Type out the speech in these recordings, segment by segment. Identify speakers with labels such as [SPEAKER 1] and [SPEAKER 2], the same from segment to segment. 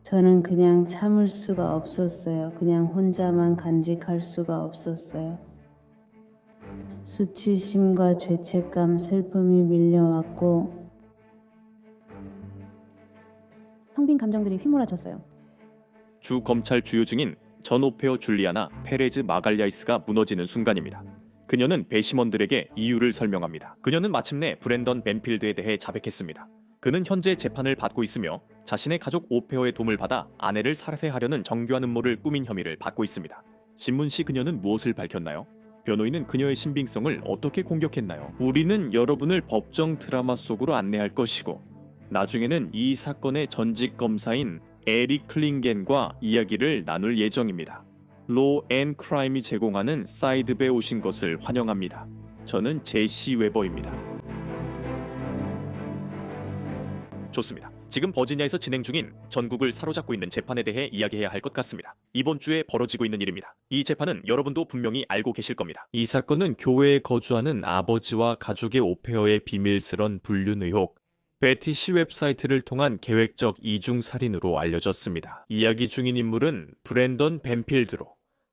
[SPEAKER 1] 저는 그냥 참을 수가 없었어요. 그냥 혼자만 간직할 수가 없었어요. 수치심과 죄책감, 슬픔이 밀려왔고 텅 빈 감정들이 휘몰아쳤어요.
[SPEAKER 2] 주 검찰 주요 증인 전 오페어 줄리아나 페레즈 마갈야이스가 무너지는 순간입니다. 그녀는 배심원들에게 이유를 설명합니다. 그녀는 마침내 브랜던 벤필드에 대해 자백했습니다. 그는 현재 재판을 받고 있으며 자신의 가족 오페어의 도움을 받아 아내를 살해하려는 정교한 음모를 꾸민 혐의를 받고 있습니다. 신문시 그녀는 무엇을 밝혔나요? 변호인은 그녀의 신빙성을 어떻게 공격했나요? 우리는 여러분을 법정 드라마 속으로 안내할 것이고 나중에는 이 사건의 전직 검사인 에릭 클링겐과 이야기를 나눌 예정입니다. 로 앤 크라임이 제공하는 사이드배에 오신 것을 환영합니다. 저는 제시 웨버입니다. 좋습니다. 지금 버지니아에서 진행 중인 전국을 사로잡고 있는 재판에 대해 이야기해야 할 것 같습니다. 이번 주에 벌어지고 있는 일입니다. 이 재판은 여러분도 분명히 알고 계실 겁니다. 이 사건은 교외에 거주하는 아버지와 가족의 오페어의 비밀스런 불륜 의혹, 베티 씨 웹사이트를 통한 계획적 이중살인으로 알려졌습니다. 이야기 중인 인물은 브랜던 벤필드로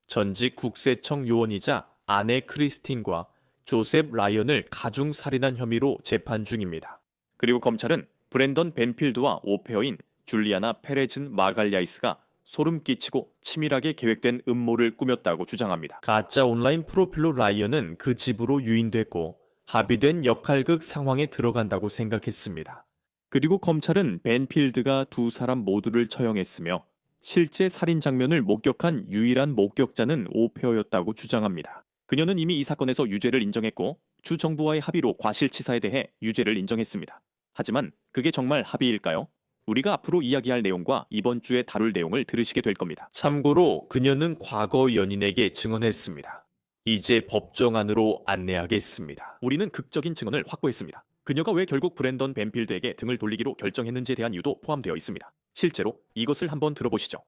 [SPEAKER 2] 전직 국세청 요원이자 아내 크리스틴과 조셉 라이언을 가중살인한 혐의로 재판 중입니다. 그리고 검찰은 브랜던 벤필드와 오페어인 줄리아나 페레즌 마갈야이스가 소름 끼치고 치밀하게 계획된 음모를 꾸몄다고 주장합니다. 가짜 온라인 프로필로 라이언은 그 집으로 유인됐고 합의된 역할극 상황에 들어간다고 생각했습니다. 그리고 검찰은 벤필드가 두 사람 모두를 처형했으며 실제 살인 장면을 목격한 유일한 목격자는 오페어였다고 주장합니다. 그녀는 이미 이 사건에서 유죄를 인정했고 주 정부와의 합의로 과실치사에 대해 유죄를 인정했습니다. 하지만 그게 정말 합의일까요? 우리가 앞으로 이야기할 내용과 이번 주에 다룰 내용을 들으시게 될 겁니다. 참고로 그녀는 과거 연인에게 증언했습니다. 이제 법정 안으로 안내하겠습니다. 우리는 극적인 증언을 확보했습니다. 그녀가 왜 결국 브랜던 벤필드에게 등을 돌리기로 결정했는지에 대한 이유도 포함되어 있습니다. 실제로 이것을 한번 들어보시죠.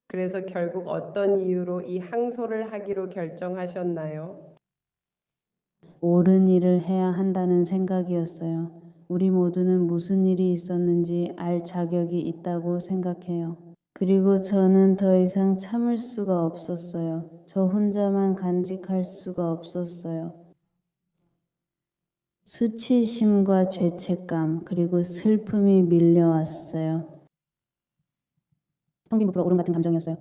[SPEAKER 3] 그래서 결국 어떤 이유로 이 항소를 하기로 결정하셨나요?
[SPEAKER 1] 옳은 일을 해야 한다는 생각이었어요. 우리 모두는 무슨 일이 있었는지 알 자격이 있다고 생각해요. 그리고 저는 더 이상 참을 수가 없었어요. 저 혼자만 간직할 수가 없었어요. 수치심과 죄책감 그리고 슬픔이 밀려왔어요. 텅 빈 부풀어 오름 같은 감정이었어요.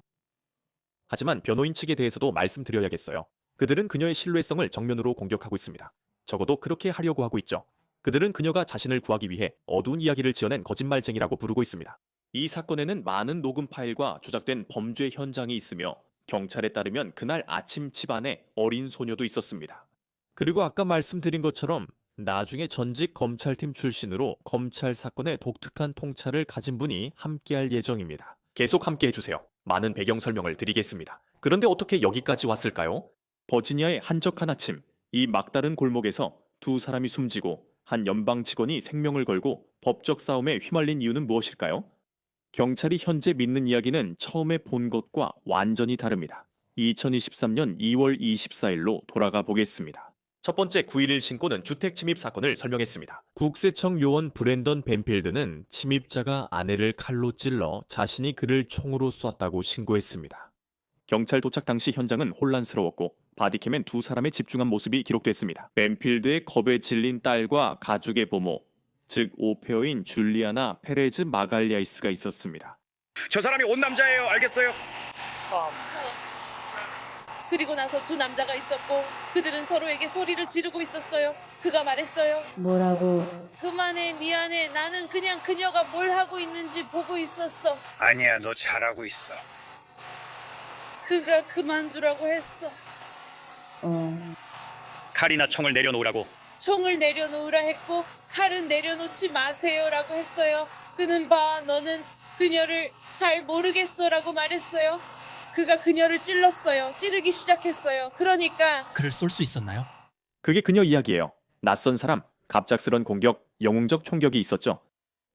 [SPEAKER 2] 하지만 변호인 측에 대해서도 말씀드려야겠어요. 그들은 그녀의 신뢰성을 정면으로 공격하고 있습니다. 적어도 그렇게 하려고 하고 있죠. 그들은 그녀가 자신을 구하기 위해 어두운 이야기를 지어낸 거짓말쟁이라고 부르고 있습니다. 이 사건에는 많은 녹음 파일과 조작된 범죄 현장이 있으며 경찰에 따르면 그날 아침 집안에 어린 소녀도 있었습니다. 그리고 아까 말씀드린 것처럼 나중에 전직 검찰팀 출신으로 검찰 사건의 독특한 통찰을 가진 분이 함께할 예정입니다. 계속 함께 해주세요. 많은 배경 설명을 드리겠습니다. 그런데 어떻게 여기까지 왔을까요? 버지니아의 한적한 아침, 이 막다른 골목에서 두 사람이 숨지고 한 연방 직원이 생명을 걸고 법적 싸움에 휘말린 이유는 무엇일까요? 경찰이 현재 믿는 이야기는 처음에 본 것과 완전히 다릅니다. 2023년 2월 24일로 돌아가 보겠습니다. 첫 번째 9.11 신고는 주택 침입 사건을 설명했습니다. 국세청 요원 브랜던 벤필드는 침입자가 아내를 칼로 찔러 자신이 그를 총으로 쐈다고 신고했습니다. 경찰 도착 당시 현장은 혼란스러웠고 바디캠엔 두 사람의 집중한 모습이 기록됐습니다. 벤필드의 겁에 질린 딸과 가족의 부모, 즉 오페어인 줄리아나 페레즈 마갈야이스가 있었습니다.
[SPEAKER 4] 저 사람이 온 남자예요. 알겠어요?
[SPEAKER 5] 그리고 나서 두 남자가 있었고 그들은 서로에게 소리를 지르고 있었어요. 그가 말했어요.
[SPEAKER 1] 뭐라고?
[SPEAKER 5] 그만해, 미안해. 나는 그냥 그녀가 뭘 하고 있는지 보고 있었어.
[SPEAKER 4] 아니야, 너 잘하고 있어.
[SPEAKER 5] 그가 그만두라고 했어.
[SPEAKER 4] 칼이나 총을 내려놓으라고.
[SPEAKER 5] 총을 내려놓으라 했고 칼은 내려놓지 마세요라고 했어요. 그는 봐, 너는 그녀를 잘 모르겠어라고 말했어요. 그가 그녀를 찔렀어요. 찌르기 시작했어요. 그러니까
[SPEAKER 6] 그를 쏠 수 있었나요?
[SPEAKER 2] 그게 그녀 이야기예요. 낯선 사람, 갑작스런 공격, 영웅적 총격이 있었죠.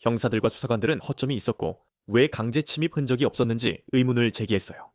[SPEAKER 2] 형사들과 수사관들은 허점이 있었고 왜 강제 침입 흔적이 없었는지 의문을 제기했어요.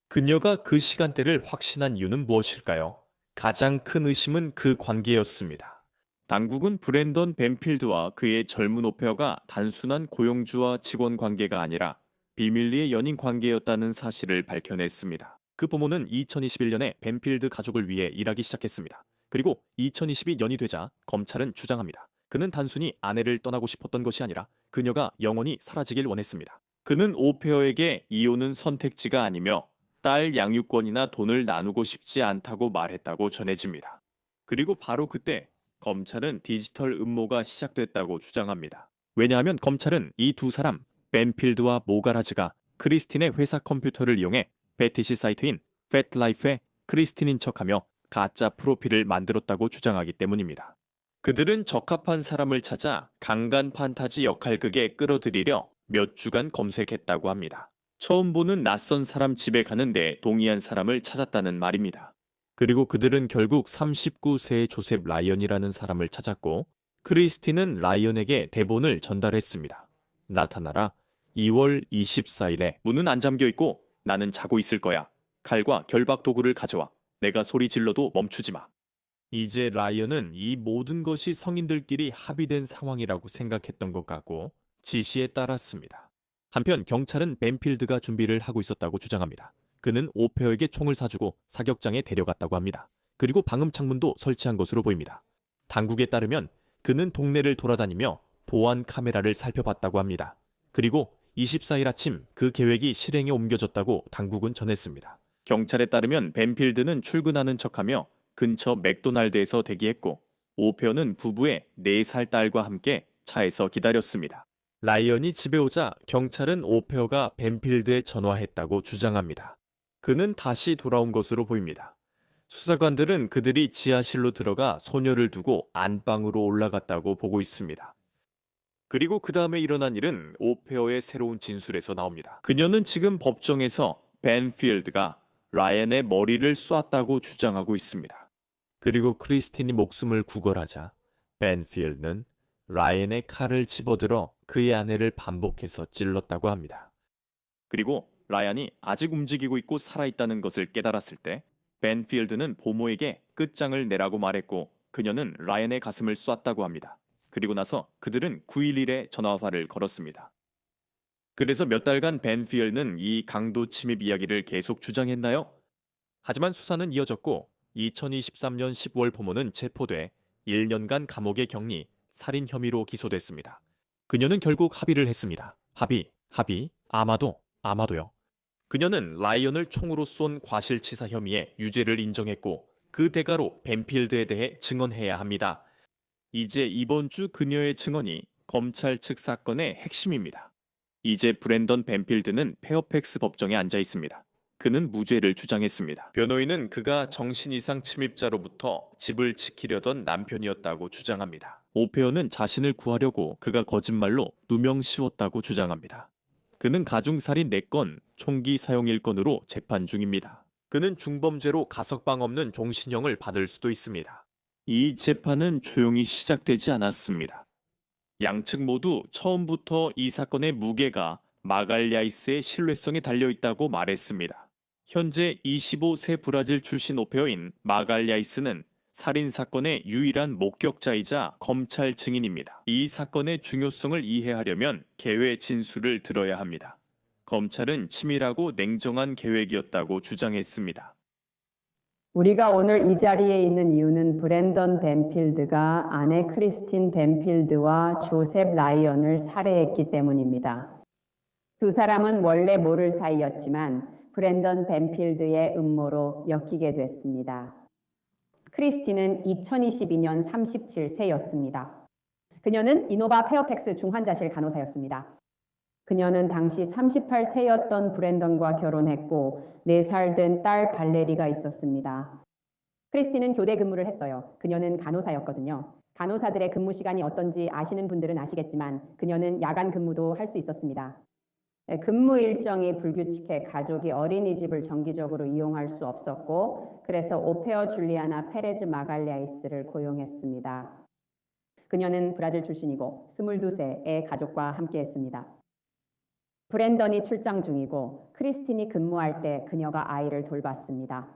[SPEAKER 2] 그녀가 그 시간대를 확신한 이유는 무엇일까요? 가장 큰 의심은 그 관계였습니다. 당국은 브랜던 벤필드와 그의 젊은 오페어가 단순한 고용주와 직원 관계가 아니라 비밀리에 연인 관계였다는 사실을 밝혀냈습니다. 그 부모는 2021년에 벤필드 가족을 위해 일하기 시작했습니다. 그리고 2022년이 되자 검찰은 주장합니다. 그는 단순히 아내를 떠나고 싶었던 것이 아니라 그녀가 영원히 사라지길 원했습니다. 그는 오페어에게 이혼은 선택지가 아니며 딸 양육권이나 돈을 나누고 싶지 않다고 말했다고 전해집니다. 그리고 바로 그때 검찰은 디지털 음모가 시작됐다고 주장합니다. 왜냐하면 검찰은 이 두 사람, 벤필드와 모가라즈가 크리스틴의 회사 컴퓨터를 이용해 패티시 사이트인 팻라이프의 크리스틴인 척하며 가짜 프로필을 만들었다고 주장하기 때문입니다. 그들은 적합한 사람을 찾아 강간 판타지 역할극에 끌어들이려 몇 주간 검색했다고 합니다. 처음 보는 낯선 사람 집에 가는데 동의한 사람을 찾았다는 말입니다. 그리고 그들은 결국 39세의 조셉 라이언이라는 사람을 찾았고 크리스틴은 라이언에게 대본을 전달했습니다. 나타나라. 2월 24일에 문은 안 잠겨 있고 나는 자고 있을 거야. 칼과 결박 도구를 가져와. 내가 소리 질러도 멈추지 마. 이제 라이언은 이 모든 것이 성인들끼리 합의된 상황이라고 생각했던 것 같고 지시에 따랐습니다. 한편 경찰은 벤필드가 준비를 하고 있었다고 주장합니다. 그는 오페어에게 총을 사주고 사격장에 데려갔다고 합니다. 그리고 방음 창문도 설치한 것으로 보입니다. 당국에 따르면 그는 동네를 돌아다니며 보안 카메라를 살펴봤다고 합니다. 그리고 24일 아침 그 계획이 실행에 옮겨졌다고 당국은 전했습니다. 경찰에 따르면 벤필드는 출근하는 척하며 근처 맥도날드에서 대기했고 오페어는 부부의 4살 딸과 함께 차에서 기다렸습니다. 라이언이 집에 오자 경찰은 오페어가 벤필드에 전화했다고 주장합니다. 그는 다시 돌아온 것으로 보입니다. 수사관들은 그들이 지하실로 들어가 소녀를 두고 안방으로 올라갔다고 보고 있습니다. 그리고 그 다음에 일어난 일은 오페어의 새로운 진술에서 나옵니다. 그녀는 지금 법정에서 벤필드가 라이언의 머리를 쐈다고 주장하고 있습니다. 그리고 크리스틴이 목숨을 구걸하자 벤필드는 라이언의 칼을 집어들어 그의 아내를 반복해서 찔렀다고 합니다. 그리고 라이언이 아직 움직이고 있고 살아있다는 것을 깨달았을 때 벤필드는 보모에게 끝장을 내라고 말했고 그녀는 라이언의 가슴을 쐈다고 합니다. 그리고 나서 그들은 911에 전화화를 걸었습니다. 그래서 몇 달간 벤필드는 이 강도 침입 이야기를 계속 주장했나요? 하지만 수사는 이어졌고 2023년 10월 보모는 체포돼 1년간 감옥에 격리, 살인 혐의로 기소됐습니다. 그녀는 결국 합의를 했습니다. 아마도요. 그녀는 라이언을 총으로 쏜 과실치사 혐의에 유죄를 인정했고 그 대가로 벤필드에 대해 증언해야 합니다. 이제 이번 주 그녀의 증언이 검찰 측 사건의 핵심입니다. 이제 브랜던 벤필드는 페어팩스 법정에 앉아 있습니다. 그는 무죄를 주장했습니다. 변호인은 그가 정신 이상 침입자로부터 집을 지키려던 남편이었다고 주장합니다. 오페어는 자신을 구하려고 그가 거짓말로 누명 씌웠다고 주장합니다. 그는 가중살인 4건, 총기 사용 1건으로 재판 중입니다. 그는 중범죄로 가석방 없는 종신형을 받을 수도 있습니다. 이 재판은 조용히 시작되지 않았습니다. 양측 모두 처음부터 이 사건의 무게가 마갈야이스의 신뢰성에 달려있다고 말했습니다. 현재 25세 브라질 출신 오페어인 마갈야이스는 살인사건의 유일한 목격자이자 검찰 증인입니다. 이 사건의 중요성을 이해하려면 개회 진술을 들어야 합니다. 검찰은 치밀하고 냉정한 계획이었다고 주장했습니다.
[SPEAKER 6] 우리가 오늘 이 자리에 있는 이유는 브랜던 벤필드가 아내 크리스틴 벤필드와 조셉 라이언을 살해했기 때문입니다. 두 사람은 원래 모를 사이였지만 브랜던 벤필드의 음모로 엮이게 됐습니다. 크리스틴은 2022년 37세였습니다. 그녀는 이노바 페어팩스 중환자실 간호사였습니다. 그녀는 당시 38세였던 브랜던과 결혼했고 4살 된 딸 발레리가 있었습니다. 크리스틴은 교대 근무를 했어요. 그녀는 간호사였거든요. 간호사들의 근무 시간이 어떤지 아시는 분들은 아시겠지만 그녀는 야간 근무도 할 수 있었습니다. 근무 일정이 불규칙해 가족이 어린이집을 정기적으로 이용할 수 없었고 그래서 오페어 줄리아나 페레즈 마갈야이스를 고용했습니다. 그녀는 브라질 출신이고 22세의 가족과 함께했습니다. 브랜던이 출장 중이고 크리스틴이 근무할 때 그녀가 아이를 돌봤습니다.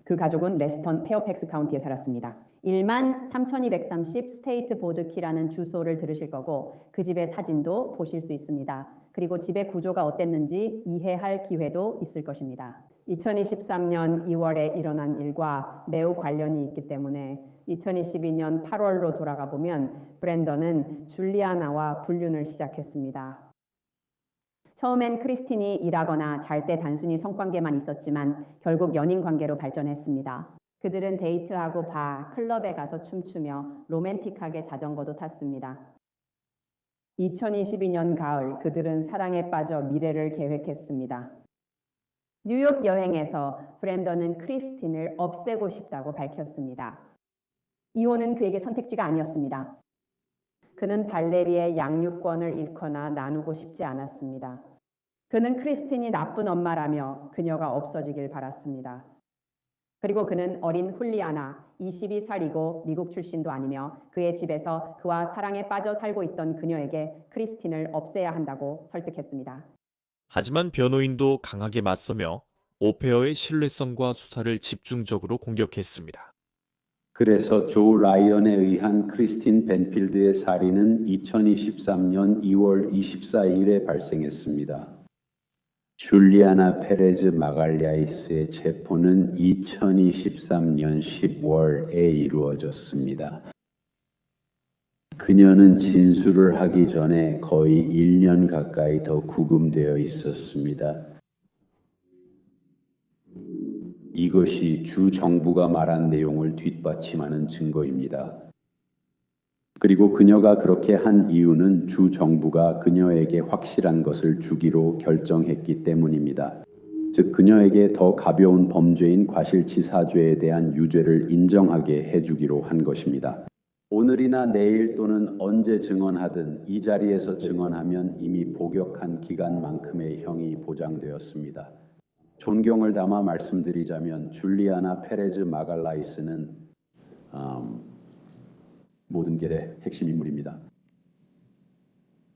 [SPEAKER 6] 그 가족은 레스턴 페어팩스 카운티에 살았습니다. 13,230 스테이트 보드키라는 주소를 들으실 거고 그 집의 사진도 보실 수 있습니다. 그리고 집의 구조가 어땠는지 이해할 기회도 있을 것입니다. 2023년 2월에 일어난 일과 매우 관련이 있기 때문에 2022년 8월로 돌아가 보면 브랜던은 줄리아나와 불륜을 시작했습니다. 처음엔 크리스틴이 일하거나 잘 때 단순히 성관계만 있었지만 결국 연인 관계로 발전했습니다. 그들은 데이트하고 바, 클럽에 가서 춤추며 로맨틱하게 자전거도 탔습니다. 2022년 가을 그들은 사랑에 빠져 미래를 계획했습니다. 뉴욕 여행에서 브랜던은 크리스틴을 없애고 싶다고 밝혔습니다. 이혼은 그에게 선택지가 아니었습니다. 그는 발레리의 양육권을 잃거나 나누고 싶지 않았습니다. 그는 크리스틴이 나쁜 엄마라며 그녀가 없어지길 바랐습니다. 그리고 그는 어린 훌리아나 22살이고 미국 출신도 아니며 그의 집에서 그와 사랑에 빠져 살고 있던 그녀에게 크리스틴을 없애야 한다고 설득했습니다.
[SPEAKER 2] 하지만 변호인도 강하게 맞서며 오페어의 신뢰성과 수사를 집중적으로 공격했습니다.
[SPEAKER 7] 그래서 조 라이언에 의한 크리스틴 벤필드의 살인은 2023년 2월 24일에 발생했습니다. 줄리아나 페레즈 마갈야이스의 체포는 2023년 10월에 이루어졌습니다. 그녀는 진술을 하기 전에 거의 1년 가까이 더 구금되어 있었습니다. 이것이 주 정부가 말한 내용을 뒷받침하는 증거입니다. 그리고 그녀가 그렇게 한 이유는 주 정부가 그녀에게 확실한 것을 주기로 결정했기 때문입니다. 즉 그녀에게 더 가벼운 범죄인 과실치사죄에 대한 유죄를 인정하게 해주기로 한 것입니다. 오늘이나 내일 또는 언제 증언하든 이 자리에서 증언하면 이미 복역한 기간만큼의 형이 보장되었습니다. 존경을 담아 말씀드리자면 줄리아나 페레즈 마갈라이스는 모든 길의 핵심 인물입니다.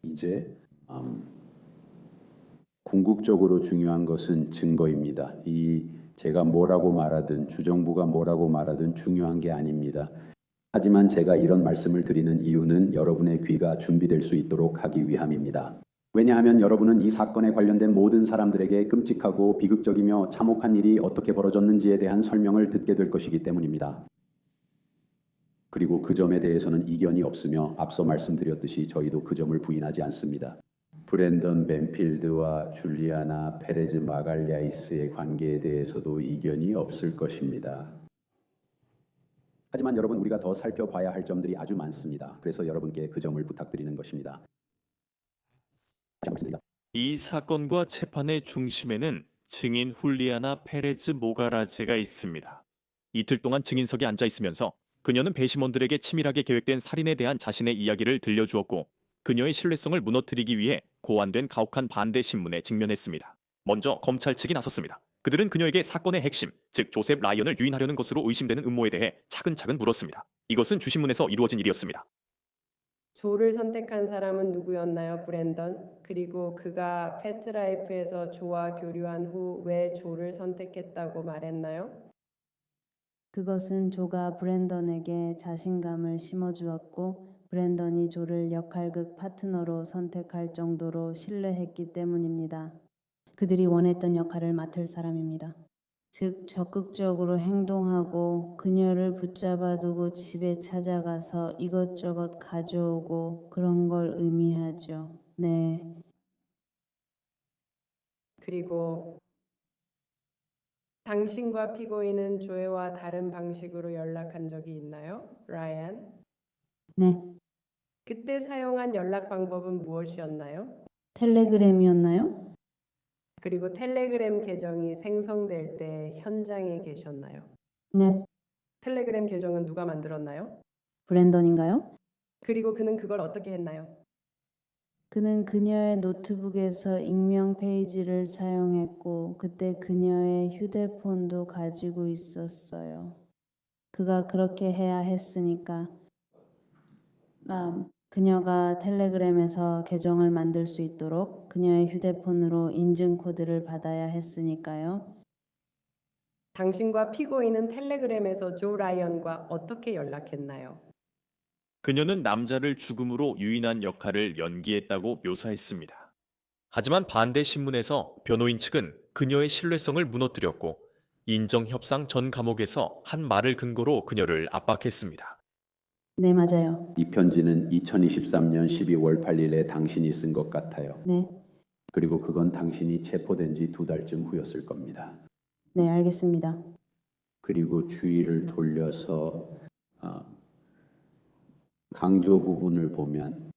[SPEAKER 7] 이제 궁극적으로 중요한 것은 증거입니다. 제가 뭐라고 말하든 주정부가 뭐라고 말하든 중요한 게 아닙니다. 하지만 제가 이런 말씀을 드리는 이유는 여러분의 귀가 준비될 수 있도록 하기 위함입니다. 왜냐하면 여러분은 이 사건에 관련된 모든 사람들에게 끔찍하고 비극적이며 참혹한 일이 어떻게 벌어졌는지에 대한 설명을 듣게 될 것이기 때문입니다. 그리고 그 점에 대해서는 이견이 없으며 앞서 말씀드렸듯이 저희도 그 점을 부인하지 않습니다. 브랜던 벤필드와 줄리아나 페레즈 마갈야이스의 관계에 대해서도 이견이 없을 것입니다. 하지만 여러분 우리가 더 살펴봐야 할 점들이 아주 많습니다. 그래서 여러분께 그 점을 부탁드리는 것입니다.
[SPEAKER 2] 이 사건과 재판의 중심에는 증인 훌리아나 페레즈 모가라제가 있습니다. 이틀 동안 증인석에 앉아 있으면서 그녀는 배심원들에게 치밀하게 계획된 살인에 대한 자신의 이야기를 들려주었고 그녀의 신뢰성을 무너뜨리기 위해 고안된 가혹한 반대 신문에 직면했습니다. 먼저 검찰 측이 나섰습니다. 그들은 그녀에게 사건의 핵심, 즉 조셉 라이언을 유인하려는 것으로 의심되는 음모에 대해 차근차근 물었습니다. 이것은 주신문에서 이루어진 일이었습니다.
[SPEAKER 3] 조를 선택한 사람은 누구였나요, 브랜던? 그리고 그가 패트라이프에서 조와 교류한 후 왜 조를 선택했다고 말했나요?
[SPEAKER 1] 그것은 조가 브랜던에게 자신감을 심어주었고 브랜던이 조를 역할극 파트너로 선택할 정도로 신뢰했기 때문입니다. 그들이 원했던 역할을 맡을 사람입니다. 즉 적극적으로 행동하고 그녀를 붙잡아 두고 집에 찾아가서 이것저것 가져오고 그런 걸 의미하죠. 네.
[SPEAKER 3] 그리고 당신과 피고인은 조회와 다른 방식으로 연락한 적이 있나요, 라이언?
[SPEAKER 1] 네.
[SPEAKER 3] 그때 사용한 연락 방법은 무엇이었나요?
[SPEAKER 1] 텔레그램이었나요?
[SPEAKER 3] 그리고 텔레그램 계정이 생성될 때 현장에 계셨나요?
[SPEAKER 1] 네.
[SPEAKER 3] 텔레그램 계정은 누가 만들었나요?
[SPEAKER 1] 브랜던인가요?
[SPEAKER 3] 그리고 그는 그걸 어떻게 했나요?
[SPEAKER 1] 그는 그녀의 노트북에서 익명 페이지를 사용했고 그때 그녀의 휴대폰도 가지고 있었어요. 그가 그렇게 해야 했으니까. 그녀가 텔레그램에서 계정을 만들 수 있도록 그녀의 휴대폰으로 인증 코드를 받아야 했으니까요.
[SPEAKER 3] 당신과 피고인은 텔레그램에서 조 라이언과 어떻게 연락했나요?
[SPEAKER 2] 그녀는 남자를 죽음으로 유인한 역할을 연기했다고 묘사했습니다. 하지만 반대 신문에서 변호인 측은 그녀의 신뢰성을 무너뜨렸고 인정협상 전 감옥에서 한 말을 근거로 그녀를 압박했습니다.
[SPEAKER 1] 네, 맞아요.
[SPEAKER 7] 이 편지는 2023년 12월 8일에 당신이 쓴 것 같아요.
[SPEAKER 1] 네,
[SPEAKER 7] 그리고 그건 당신이 체포된 지 2달쯤 후였을 겁니다.
[SPEAKER 1] 네, 알겠습니다.
[SPEAKER 7] 그리고 주의를 돌려서 강조 부분을 보면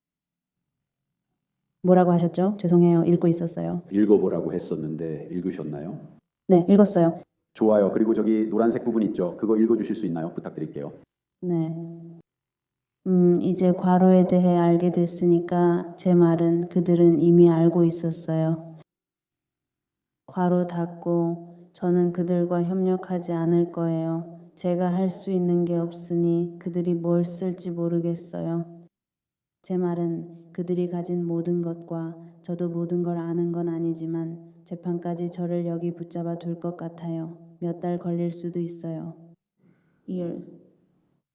[SPEAKER 1] 뭐라고 하셨죠? 죄송해요. 읽고 있었어요.
[SPEAKER 7] 읽어보라고 했었는데 읽으셨나요?
[SPEAKER 1] 네, 읽었어요.
[SPEAKER 7] 좋아요. 그리고 저기 노란색 부분 있죠? 그거 읽어주실 수 있나요? 부탁드릴게요.
[SPEAKER 1] 네. 이제 과로에 대해 알게 됐으니까 제 말은 그들은 이미 알고 있었어요. 과로 닫고 저는 그들과 협력하지 않을 거예요. 제가 할 수 있는 게 없으니 그들이 뭘 쓸지 모르겠어요. 제 말은 그들이 가진 모든 것과 저도 모든 걸 아는 건 아니지만 재판까지 저를 여기 붙잡아 둘 것 같아요. 몇 달 걸릴 수도 있어요.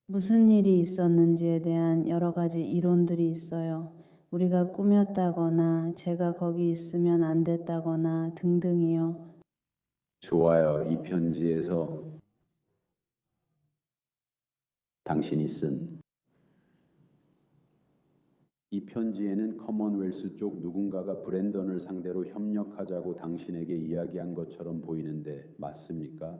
[SPEAKER 1] 무슨 일이 있었는지에 대한 여러 가지 이론들이 있어요. 우리가 꾸몄다거나 제가 거기 있으면 안 됐다거나 등등이요.
[SPEAKER 7] 좋아요. 이 편지에서 당신이 쓴 이 편지에는 커먼웰스 쪽 누군가가 브랜던을 상대로 협력하자고 당신에게 이야기한 것처럼 보이는데 맞습니까?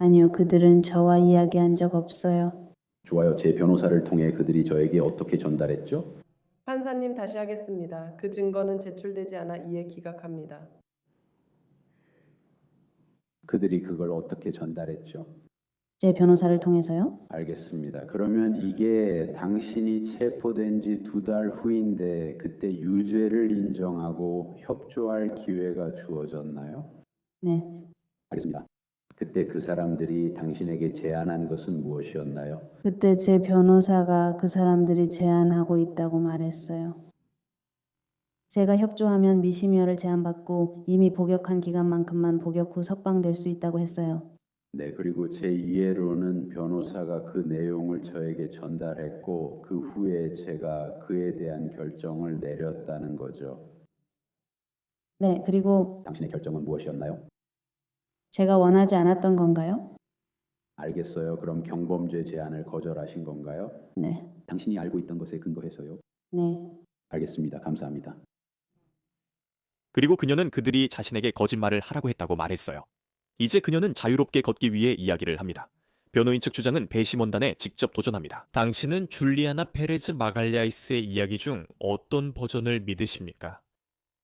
[SPEAKER 1] 아니요, 그들은 저와 이야기한 적 없어요.
[SPEAKER 7] 좋아요. 제 변호사를 통해 그들이 저에게 어떻게 전달했죠?
[SPEAKER 3] 판사님 다시 하겠습니다. 그 증거는 제출되지 않아 이에 기각합니다.
[SPEAKER 7] 그들이 그걸 어떻게 전달했죠?
[SPEAKER 1] 제 변호사를 통해서요?
[SPEAKER 7] 알겠습니다. 그러면 이게 당신이 체포된 지 2달 후인데 그때 유죄를 인정하고 협조할 기회가 주어졌나요?
[SPEAKER 1] 네,
[SPEAKER 7] 알겠습니다. 그때 그 사람들이 당신에게 제안한 것은 무엇이었나요?
[SPEAKER 1] 그때 제 변호사가 그 사람들이 제안하고 있다고 말했어요. 제가 협조하면 미심여를 제한받고 이미 복역한 기간만큼만 복역 후 석방될 수 있다고 했어요.
[SPEAKER 7] 네, 그리고 제 이해로는 변호사가 그 내용을 저에게 전달했고 그 후에 제가 그에 대한 결정을 내렸다는 거죠.
[SPEAKER 1] 네, 그리고
[SPEAKER 7] 당신의 결정은 무엇이었나요?
[SPEAKER 1] 제가 원하지 않았던 건가요?
[SPEAKER 7] 알겠어요. 그럼 경범죄 제안을 거절하신 건가요?
[SPEAKER 1] 네,
[SPEAKER 7] 당신이 알고 있던 것에 근거해서요?
[SPEAKER 1] 네.
[SPEAKER 7] 알겠습니다. 감사합니다.
[SPEAKER 2] 그리고 그녀는 그들이 자신에게 거짓말을 하라고 했다고 말했어요. 이제 그녀는 자유롭게 걷기 위해 이야기를 합니다. 변호인 측 주장은 배심원단에 직접 도전합니다. 당신은 줄리아나 페레즈 마갈야이스의 이야기 중 어떤 버전을 믿으십니까?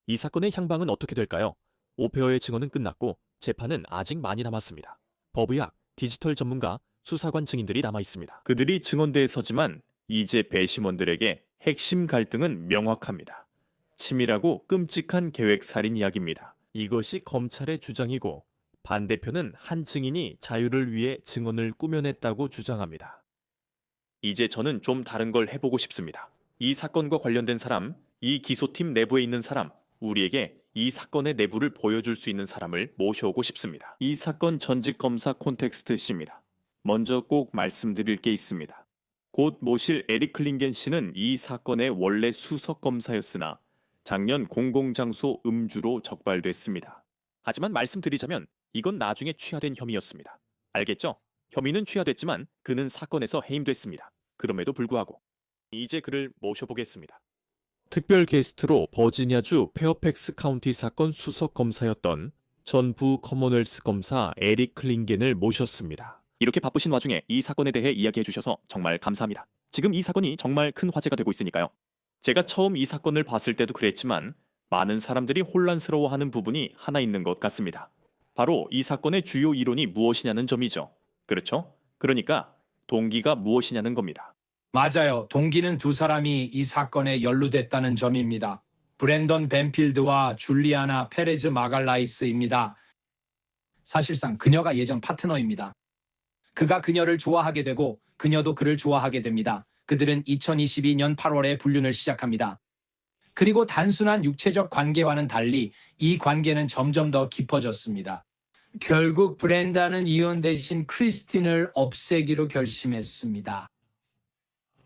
[SPEAKER 2] 이 사건의 향방은 어떻게 될까요? 오페어의 증언은 끝났고 재판은 아직 많이 남았습니다. 법의학, 디지털 전문가, 수사관 증인들이 남아 있습니다. 그들이 증언대에 서지만 이제 배심원들에게 핵심 갈등은 명확합니다. 치밀하고 끔찍한 계획살인 이야기입니다. 이것이 검찰의 주장이고 반대편은 한 증인이 자유를 위해 증언을 꾸며냈다고 주장합니다. 이제 저는 좀 다른 걸 해보고 싶습니다. 이 사건과 관련된 사람, 이 기소팀 내부에 있는 사람, 우리에게 이 사건의 내부를 보여줄 수 있는 사람을 모셔오고 싶습니다. 이 사건 전직 검사 콘텍스트 씨입니다. 먼저 꼭 말씀드릴 게 있습니다. 곧 모실 에릭 클링겐 씨는 이 사건의 원래 수석 검사였으나 작년 공공장소 음주로 적발됐습니다. 하지만 말씀드리자면 이건 나중에 취하된 혐의였습니다. 알겠죠? 혐의는 취하됐지만 그는 사건에서 해임됐습니다. 그럼에도 불구하고 이제 그를 모셔보겠습니다. 특별 게스트로 버지니아주 페어팩스 카운티 사건 수석 검사였던 전부 커먼웰스 검사 에릭 클링겐을 모셨습니다. 이렇게 바쁘신 와중에 이 사건에 대해 이야기해 주셔서 정말 감사합니다. 지금 이 사건이 정말 큰 화제가 되고 있으니까요. 제가 처음 이 사건을 봤을 때도 그랬지만 많은 사람들이 혼란스러워하는 부분이 하나 있는 것 같습니다. 바로 이 사건의 주요 이론이 무엇이냐는 점이죠. 그렇죠? 그러니까 동기가 무엇이냐는 겁니다.
[SPEAKER 8] 맞아요. 동기는 두 사람이 이 사건에 연루됐다는 점입니다. 브랜던 벤필드와 줄리아나 페레즈 마갈라이스입니다. 사실상 그녀가 예전 파트너입니다. 그가 그녀를 좋아하게 되고 그녀도 그를 좋아하게 됩니다. 그들은 2022년 8월에 불륜을 시작합니다. 그리고 단순한 육체적 관계와는 달리 이 관계는 점점 더 깊어졌습니다. 결국 브렌다는 이혼 대신 크리스틴을 없애기로 결심했습니다.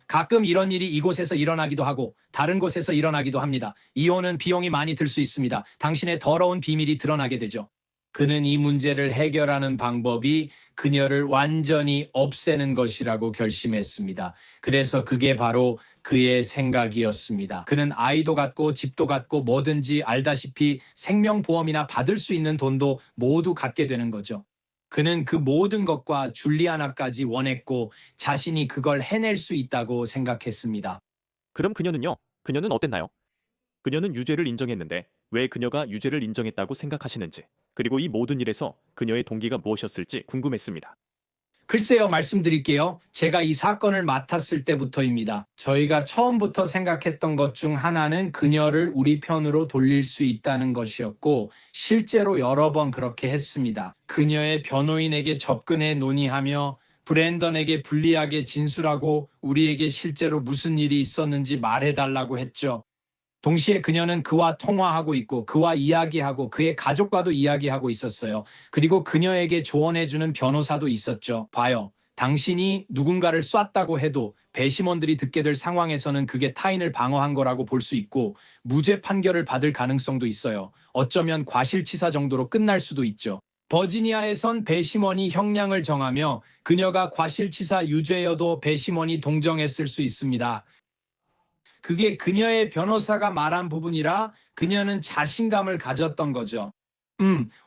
[SPEAKER 8] 가끔 이런 일이 이곳에서 일어나기도 하고 다른 곳에서 일어나기도 합니다. 이혼은 비용이 많이 들 수 있습니다. 당신의 더러운 비밀이 드러나게 되죠. 그는 이 문제를 해결하는 방법이 그녀를 완전히 없애는 것이라고 결심했습니다. 그래서 그게 바로 그의 생각이었습니다. 그는 아이도 갖고 집도 갖고 뭐든지 알다시피 생명보험이나 받을 수 있는 돈도 모두 갖게 되는 거죠. 그는 그 모든 것과 줄리아나까지 원했고 자신이 그걸 해낼 수 있다고 생각했습니다.
[SPEAKER 2] 그럼 그녀는요? 그녀는 어땠나요? 그녀는 유죄를 인정했는데 왜 그녀가 유죄를 인정했다고 생각하시는지, 그리고 이 모든 일에서 그녀의 동기가 무엇이었을지 궁금했습니다.
[SPEAKER 8] 글쎄요, 말씀드릴게요. 제가 이 사건을 맡았을 때부터입니다. 저희가 처음부터 생각했던 것 중 하나는 그녀를 우리 편으로 돌릴 수 있다는 것이었고, 실제로 여러 번 그렇게 했습니다. 그녀의 변호인에게 접근해 논의하며 브랜던에게 불리하게 진술하고 우리에게 실제로 무슨 일이 있었는지 말해달라고 했죠. 동시에 그녀는 그와 통화하고 있고 그와 이야기하고 그의 가족과도 이야기하고 있었어요. 그리고 그녀에게 조언해주는 변호사도 있었죠. 봐요. 당신이 누군가를 쐈다고 해도 배심원들이 듣게 될 상황에서는 그게 타인을 방어한 거라고 볼 수 있고 무죄 판결을 받을 가능성도 있어요. 어쩌면 과실치사 정도로 끝날 수도 있죠. 버지니아에선 배심원이 형량을 정하며 그녀가 과실치사 유죄여도 배심원이 동정했을 수 있습니다. 그게 그녀의 변호사가 말한 부분이라 그녀는 자신감을 가졌던 거죠.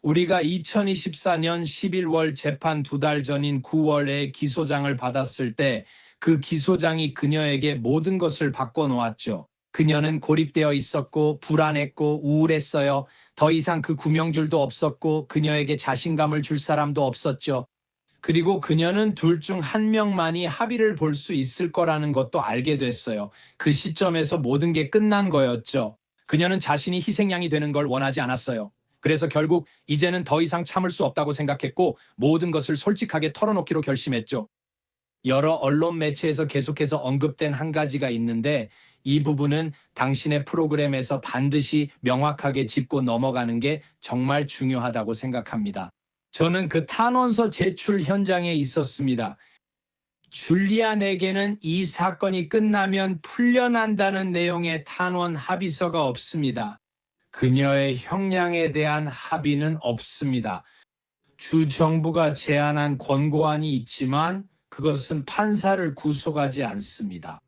[SPEAKER 8] 우리가 2024년 11월 재판 2달 전인 9월에 기소장을 받았을 때 그 기소장이 그녀에게 모든 것을 바꿔놓았죠. 그녀는 고립되어 있었고 불안했고 우울했어요. 더 이상 그 구명줄도 없었고 그녀에게 자신감을 줄 사람도 없었죠. 그리고 그녀는 둘 중 한 명만이 합의를 볼 수 있을 거라는 것도 알게 됐어요. 그 시점에서 모든 게 끝난 거였죠. 그녀는 자신이 희생양이 되는 걸 원하지 않았어요. 그래서 결국 이제는 더 이상 참을 수 없다고 생각했고 모든 것을 솔직하게 털어놓기로 결심했죠. 여러 언론 매체에서 계속해서 언급된 한 가지가 있는데 이 부분은 당신의 프로그램에서 반드시 명확하게 짚고 넘어가는 게 정말 중요하다고 생각합니다. 저는 그 탄원서 제출 현장에 있었습니다. 줄리안에게는 이 사건이 끝나면 풀려난다는 내용의 탄원 합의서가 없습니다. 그녀의 형량에 대한 합의는 없습니다. 주 정부가 제안한 권고안이 있지만 그것은 판사를 구속하지 않습니다.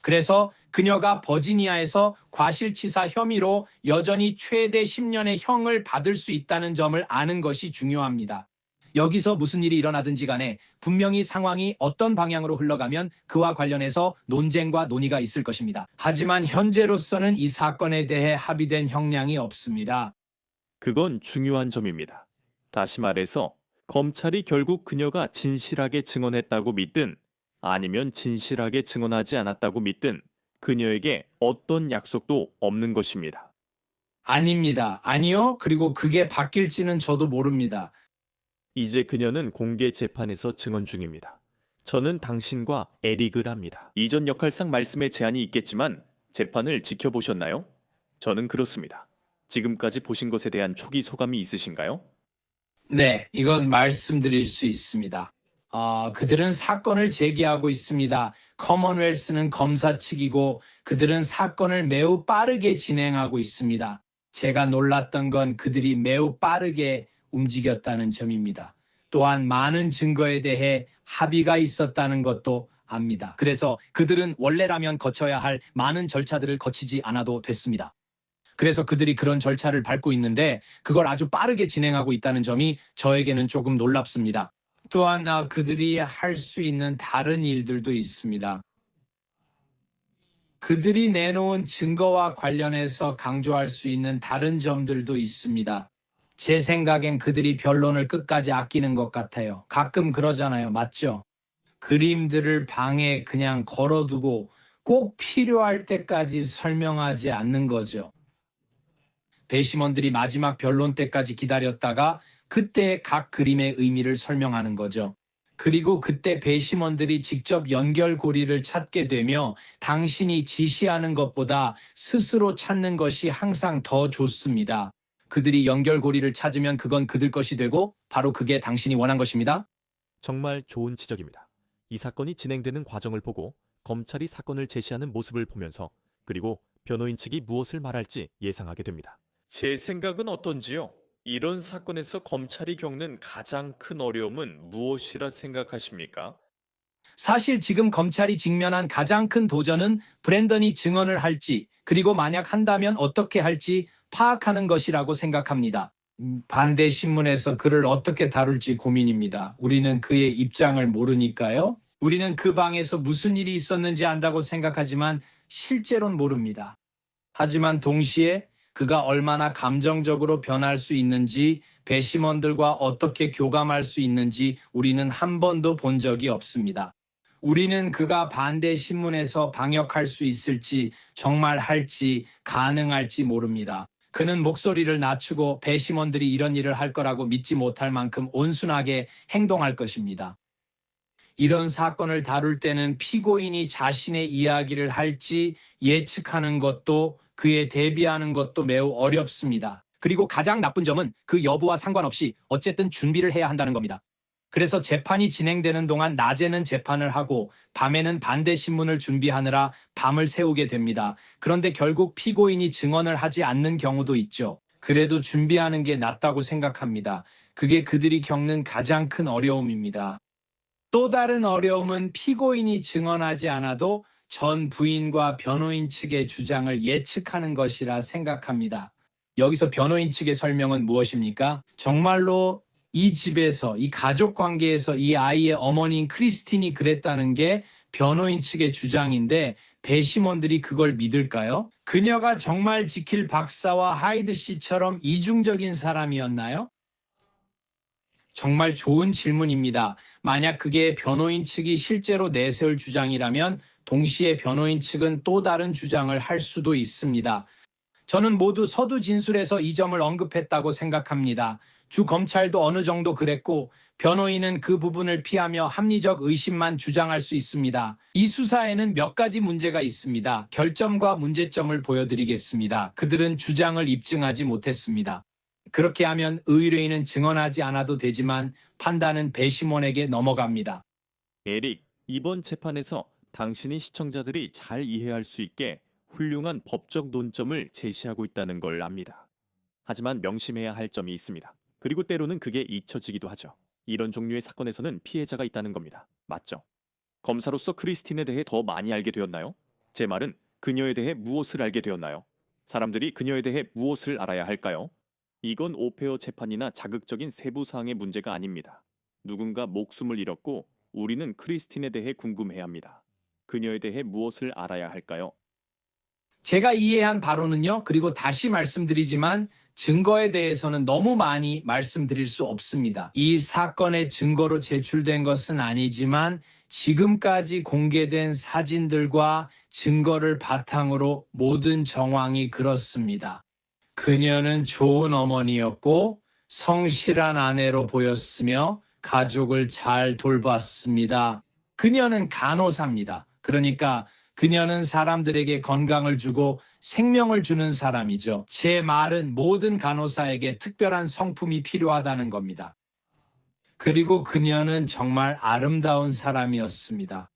[SPEAKER 8] 그래서 그녀가 버지니아에서 과실치사 혐의로 여전히 최대 10년의 형을 받을 수 있다는 점을 아는 것이 중요합니다. 여기서 무슨 일이 일어나든지 간에 분명히 상황이 어떤 방향으로 흘러가면 그와 관련해서 논쟁과 논의가 있을 것입니다. 하지만 현재로서는 이 사건에 대해 합의된 형량이 없습니다.
[SPEAKER 2] 그건 중요한 점입니다. 다시 말해서 검찰이 결국 그녀가 진실하게 증언했다고 믿든 아니면 진실하게 증언하지 않았다고 믿든 그녀에게 어떤 약속도 없는 것입니다.
[SPEAKER 8] 아닙니다. 아니요. 그리고 그게 바뀔지는 저도 모릅니다.
[SPEAKER 2] 이제 그녀는 공개 재판에서 증언 중입니다. 저는 당신과 에릭을 합니다. 이전 역할상 말씀에 제한이 있겠지만 재판을 지켜보셨나요? 저는 그렇습니다. 지금까지 보신 것에 대한 초기 소감이 있으신가요?
[SPEAKER 8] 네, 이건 말씀드릴 수 있습니다. 그들은 사건을 제기하고 있습니다. 커먼웰스는 검사 측이고 그들은 사건을 매우 빠르게 진행하고 있습니다. 제가 놀랐던 건 그들이 매우 빠르게 움직였다는 점입니다. 또한 많은 증거에 대해 합의가 있었다는 것도 압니다. 그래서 그들은 원래라면 거쳐야 할 많은 절차들을 거치지 않아도 됐습니다. 그래서 그들이 그런 절차를 밟고 있는데 그걸 아주 빠르게 진행하고 있다는 점이 저에게는 조금 놀랍습니다. 또한 그들이 할 수 있는 다른 일들도 있습니다. 그들이 내놓은 증거와 관련해서 강조할 수 있는 다른 점들도 있습니다. 제 생각엔 그들이 변론을 끝까지 아끼는 것 같아요. 가끔 그러잖아요. 맞죠? 그림들을 방에 그냥 걸어두고 꼭 필요할 때까지 설명하지 않는 거죠. 배심원들이 마지막 변론 때까지 기다렸다가 그때 각 그림의 의미를 설명하는 거죠. 그리고 그때 배심원들이 직접 연결고리를 찾게 되며 당신이 지시하는 것보다 스스로 찾는 것이 항상 더 좋습니다. 그들이 연결고리를 찾으면 그건 그들 것이 되고 바로 그게 당신이 원한 것입니다.
[SPEAKER 2] 정말 좋은 지적입니다. 이 사건이 진행되는 과정을 보고 검찰이 사건을 제시하는 모습을 보면서 그리고 변호인 측이 무엇을 말할지 예상하게 됩니다. 제 생각은 어떤지요? 이런 사건에서 검찰이 겪는 가장 큰 어려움은 무엇이라 생각하십니까?
[SPEAKER 8] 사실 지금 검찰이 직면한 가장 큰 도전은 브랜던이 증언을 할지, 그리고 만약 한다면 어떻게 할지 파악하는 것이라고 생각합니다. 반대 신문에서 그를 어떻게 다룰지 고민입니다. 우리는 그의 입장을 모르니까요. 우리는 그 방에서 무슨 일이 있었는지 안다고 생각하지만 실제로는 모릅니다. 하지만 동시에 그가 얼마나 감정적으로 변할 수 있는지, 배심원들과 어떻게 교감할 수 있는지 우리는 한 번도 본 적이 없습니다. 우리는 그가 반대 신문에서 방역할 수 있을지, 정말 할지, 가능할지 모릅니다. 그는 목소리를 낮추고 배심원들이 이런 일을 할 거라고 믿지 못할 만큼 온순하게 행동할 것입니다. 이런 사건을 다룰 때는 피고인이 자신의 이야기를 할지 예측하는 것도, 그에 대비하는 것도 매우 어렵습니다. 그리고 가장 나쁜 점은 그 여부와 상관없이 어쨌든 준비를 해야 한다는 겁니다. 그래서 재판이 진행되는 동안 낮에는 재판을 하고 밤에는 반대 신문을 준비하느라 밤을 새우게 됩니다. 그런데 결국 피고인이 증언을 하지 않는 경우도 있죠. 그래도 준비하는 게 낫다고 생각합니다. 그게 그들이 겪는 가장 큰 어려움입니다. 또 다른 어려움은 피고인이 증언하지 않아도 전 부인과 변호인 측의 주장을 예측하는 것이라 생각합니다. 여기서 변호인 측의 설명은 무엇입니까? 정말로 이 집에서, 이 가족 관계에서 이 아이의 어머니인 크리스틴이 그랬다는 게 변호인 측의 주장인데 배심원들이 그걸 믿을까요? 그녀가 정말 지킬 박사와 하이드 씨처럼 이중적인 사람이었나요? 정말 좋은 질문입니다. 만약 그게 변호인 측이 실제로 내세울 주장이라면 동시에 변호인 측은 또 다른 주장을 할 수도 있습니다. 저는 모두 서두 진술에서 이 점을 언급했다고 생각합니다. 주 검찰도 어느 정도 그랬고 변호인은 그 부분을 피하며 합리적 의심만 주장할 수 있습니다. 이 수사에는 몇 가지 문제가 있습니다. 결점과 문제점을 보여드리겠습니다. 그들은 주장을 입증하지 못했습니다. 그렇게 하면 의뢰인은 증언하지 않아도 되지만 판단은 배심원에게 넘어갑니다.
[SPEAKER 2] 에릭, 이번 재판에서 당신이 시청자들이 잘 이해할 수 있게 훌륭한 법적 논점을 제시하고 있다는 걸 압니다. 하지만 명심해야 할 점이 있습니다. 그리고 때로는 그게 잊혀지기도 하죠. 이런 종류의 사건에서는 피해자가 있다는 겁니다. 맞죠? 검사로서 크리스틴에 대해 더 많이 알게 되었나요? 제 말은 그녀에 대해 무엇을 알게 되었나요? 사람들이 그녀에 대해 무엇을 알아야 할까요? 이건 오페어 재판이나 자극적인 세부 사항의 문제가 아닙니다. 누군가 목숨을 잃었고 우리는 크리스틴에 대해 궁금해야 합니다. 그녀에 대해 무엇을 알아야 할까요?
[SPEAKER 8] 제가 이해한 바로는요, 그리고 다시 말씀드리지만 증거에 대해서는 너무 많이 말씀드릴 수 없습니다. 이 사건의 증거로 제출된 것은 아니지만 지금까지 공개된 사진들과 증거를 바탕으로 모든 정황이 그렇습니다. 그녀는 좋은 어머니였고 성실한 아내로 보였으며 가족을 잘 돌봤습니다. 그녀는 간호사입니다. 그러니까 그녀는 사람들에게 건강을 주고 생명을 주는 사람이죠. 제 말은 모든 간호사에게 특별한 성품이 필요하다는 겁니다. 그리고 그녀는 정말 아름다운 사람이었습니다.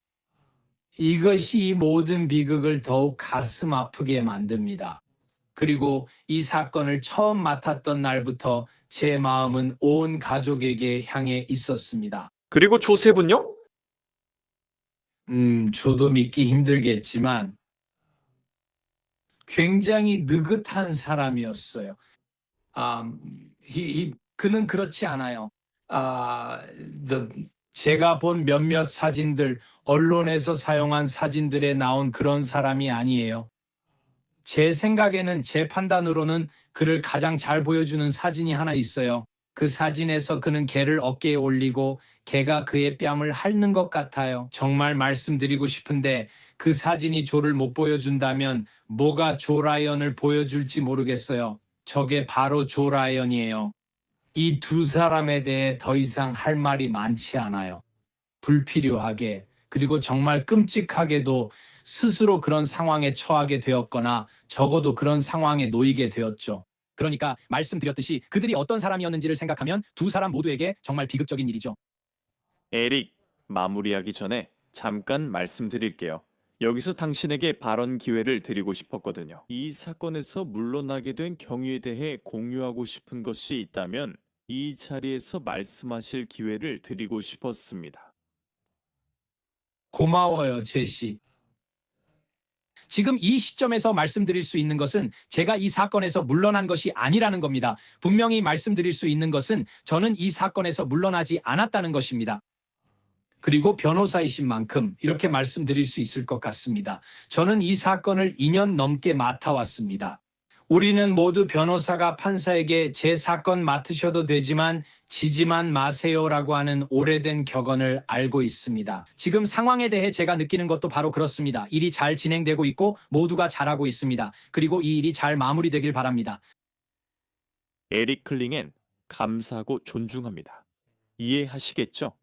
[SPEAKER 8] 이것이 이 모든 비극을 더욱 가슴 아프게 만듭니다. 그리고 이 사건을 처음 맡았던 날부터 제 마음은 온 가족에게 향해 있었습니다.
[SPEAKER 2] 그리고 조셉은요?
[SPEAKER 8] 저도 믿기 힘들겠지만 굉장히 느긋한 사람이었어요. 그는 그렇지 않아요. 제가 본 몇몇 사진들, 언론에서 사용한 사진들에 나온 그런 사람이 아니에요. 제 생각에는, 제 판단으로는 그를 가장 잘 보여주는 사진이 하나 있어요. 그 사진에서 그는 개를 어깨에 올리고 개가 그의 뺨을 핥는 것 같아요. 정말 말씀드리고 싶은데 그 사진이 조를 못 보여준다면 뭐가 조 라이언을 보여줄지 모르겠어요. 저게 바로 조 라이언이에요. 이 두 사람에 대해 더 이상 할 말이 많지 않아요. 불필요하게, 그리고 정말 끔찍하게도 스스로 그런 상황에 처하게 되었거나 적어도 그런 상황에 놓이게 되었죠. 그러니까 말씀드렸듯이 그들이 어떤 사람이었는지를 생각하면 두 사람 모두에게 정말 비극적인 일이죠.
[SPEAKER 2] 에릭, 마무리하기 전에 잠깐 말씀드릴게요. 여기서 당신에게 발언 기회를 드리고 싶었거든요. 이 사건에서 물러나게 된 경위에 대해 공유하고 싶은 것이 있다면 이 자리에서 말씀하실 기회를 드리고 싶었습니다.
[SPEAKER 8] 고마워요, 제시. 지금 이 시점에서 말씀드릴 수 있는 것은 제가 이 사건에서 물러난 것이 아니라는 겁니다. 분명히 말씀드릴 수 있는 것은 저는 이 사건에서 물러나지 않았다는 것입니다. 그리고 변호사이신 만큼 이렇게 말씀드릴 수 있을 것 같습니다. 저는 이 사건을 2년 넘게 맡아왔습니다. 우리는 모두 변호사가 판사에게 제 사건 맡으셔도 되지만 지지만 마세요라고 하는 오래된 격언을 알고 있습니다. 지금 상황에 대해 제가 느끼는 것도 바로 그렇습니다. 일이 잘 진행되고 있고 모두가 잘하고 있습니다. 그리고 이 일이 잘 마무리되길 바랍니다.
[SPEAKER 2] 에릭 클링엔 감사하고 존중합니다. 이해하시겠죠?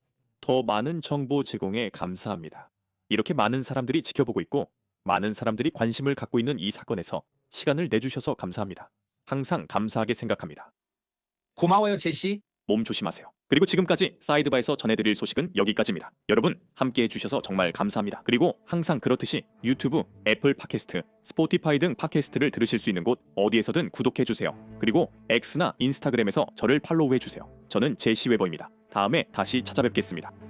[SPEAKER 2] 더 많은 정보 제공에 감사합니다. 이렇게 많은 사람들이 지켜보고 있고 많은 사람들이 관심을 갖고 있는 이 사건에서 시간을 내주셔서 감사합니다. 항상 감사하게 생각합니다.
[SPEAKER 8] 고마워요, 제시.
[SPEAKER 2] 몸 조심하세요. 그리고 지금까지 사이드바에서 전해드릴 소식은 여기까지입니다. 여러분 함께 해주셔서 정말 감사합니다. 그리고 항상 그렇듯이 유튜브, 애플 팟캐스트, 스포티파이 등 팟캐스트를 들으실 수 있는 곳 어디에서든 구독해주세요. 그리고 X나 인스타그램에서 저를 팔로우해주세요. 저는 제시 웨버입니다. 다음에 다시 찾아뵙겠습니다.